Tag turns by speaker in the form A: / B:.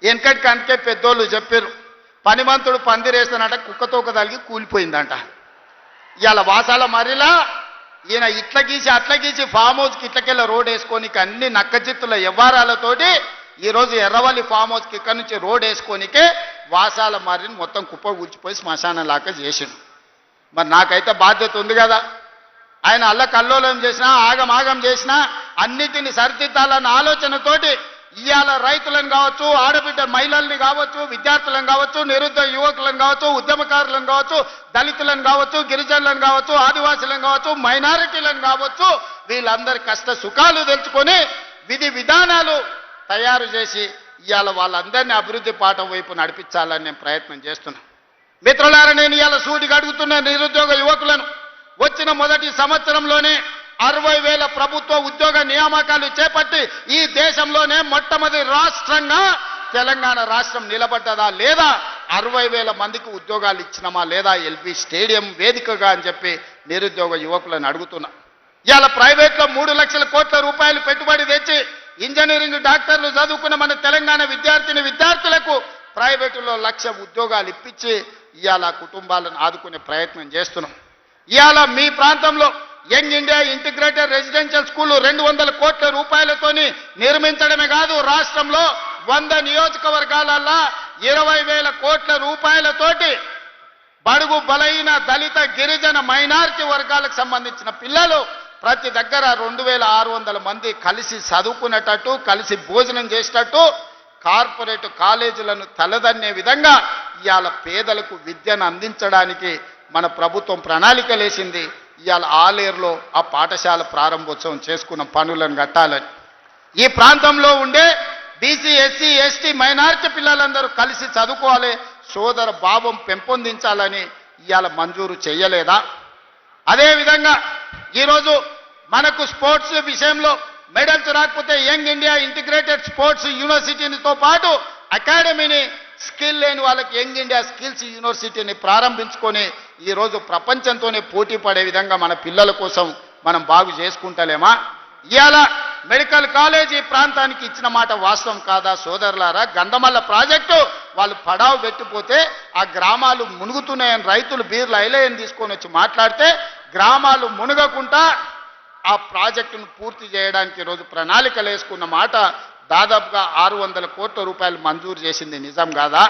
A: వెనకటికి అందుకే పెద్దోళ్ళు చెప్పారు, పనిమంతుడు పందిరేస్తానంట కుక్కతోక తలిగి కూలిపోయిందంట. ఇవాళ వాసాల మరిలా ఈయన ఇట్ల గీసి అట్ల గీసి ఫామ్ హౌస్కి ఇట్లకెళ్ళ రోడ్ వేసుకోనికి అన్ని నక్కజిత్తుల వ్యవహారాలతోటి ఈరోజు ఎర్రవల్లి ఫామ్ హౌస్కి ఇక్కడి నుంచి రోడ్ వేసుకోనికే వాసాల మర్రిని మొత్తం కుప్ప కూర్చిపోయి శ్మశానం లాగా చేసిండు. మరి నాకైతే బాధ్యత ఉంది కదా. ఆయన అల్లకల్లోలం చేసినా ఆగమాగం చేసినా అన్నిటిని సరిదిద్దాలన్న ఆలోచనతోటి ఇవాళ రైతులను కావచ్చు, ఆడబిడ్డ మహిళల్ని కావచ్చు, విద్యార్థులను కావచ్చు, నిరుద్యోగ యువకులను కావచ్చు, ఉద్యమకారులను కావచ్చు, దళితులను కావచ్చు, గిరిజనులను కావచ్చు, ఆదివాసులను కావచ్చు, మైనారిటీలను కావచ్చు, వీళ్ళందరి కష్ట సుఖాలు తెలుసుకొని విధి విధానాలు తయారు చేసి ఇవాళ వాళ్ళందరినీ అభివృద్ధి పాఠం వైపు నడిపించాలని నేను ప్రయత్నం చేస్తున్నాను. మిత్రులారా, నేను ఇవాళ సూటిగా అడుగుతున్న నిరుద్యోగ యువకులను, వచ్చిన మొదటి సంవత్సరంలోనే 60,000 ప్రభుత్వ ఉద్యోగ నియామకాలు చేపట్టి ఈ దేశంలోనే మొట్టమొదటి రాష్ట్రంగా తెలంగాణ రాష్ట్రం నిలబడ్డదా లేదా, 60,000 మందికి ఉద్యోగాలు ఇచ్చినామా లేదా ఎల్బీ స్టేడియం వేదికగా అని చెప్పి నిరుద్యోగ యువకులను అడుగుతున్నా. ఇవాళ ప్రైవేట్లో 3 లక్షల కోట్ల రూపాయలు పెట్టుబడి తెచ్చి ఇంజనీరింగ్ డాక్టర్లు చదువుకున్న మన తెలంగాణ విద్యార్థులకు ప్రైవేటులో 1,00,000 ఉద్యోగాలు ఇప్పించి ఇవాళ కుటుంబాలను ఆదుకునే ప్రయత్నం చేస్తున్నాం. ఇవాళ మీ ప్రాంతంలో young India integrated residential school 200 కోట్ల రూపాయలతోని నిర్మించడమే కాదు, రాష్ట్రంలో 100 నియోజకవర్గాలల్లో 20,000 కోట్ల రూపాయలతోటి బడుగు బలైన దళిత గిరిజన మైనారిటీ వర్గాలకు సంబంధించిన పిల్లలు ప్రతి దగ్గర 2,600 మంది కలిసి చదువుకునేటట్టు, కలిసి భోజనం చేసేటట్టు కార్పొరేట్ కాలేజీలను తలదన్నే విధంగా ఇవాళ పేదలకు విద్యను అందించడానికి మన ప్రభుత్వం ప్రణాళికలేసింది. ఇవాళ ఆలేరులో ఆ పాఠశాల ప్రారంభోత్సవం చేసుకున్న పనులను కట్టాలని, ఈ ప్రాంతంలో ఉండే బీసీ, ఎస్సీ, ఎస్టీ, మైనారిటీ పిల్లలందరూ కలిసి చదువుకోవాలి, సోదర భావం పెంపొందించాలని ఇవాళ మంజూరు చేయలేదా? అదేవిధంగా ఈరోజు మనకు స్పోర్ట్స్ విషయంలో మెడల్స్ రాకపోతే యంగ్ ఇండియా ఇంటిగ్రేటెడ్ స్పోర్ట్స్ యూనివర్సిటీతో పాటు అకాడమీని, స్కిల్ లేని వాళ్ళకి యంగ్ ఇండియా స్కిల్స్ యూనివర్సిటీని ప్రారంభించుకొని ఈరోజు ప్రపంచంతోనే పోటీ పడే విధంగా మన పిల్లల కోసం మనం బాగు చేసుకుంటలేమా? ఇవాళ మెడికల్ కాలేజీ ప్రాంతానికి ఇచ్చిన మాట వాస్తవం కాదా సోదరులారా? గంధమల్ల ప్రాజెక్టు వాళ్ళు పడావు పెట్టిపోతే ఆ గ్రామాలు మునుగుతున్నాయని రైతులు బీర్లు ఐలేయని తీసుకొని వచ్చి మాట్లాడితే గ్రామాలు మునగకుండా ఆ ప్రాజెక్టును పూర్తి చేయడానికి ఈరోజు ప్రణాళికలు వేసుకున్న మాట దాదాపుగా 600 కోట్ల రూపాయలు మంజూరు చేసింది నిజం కాదా?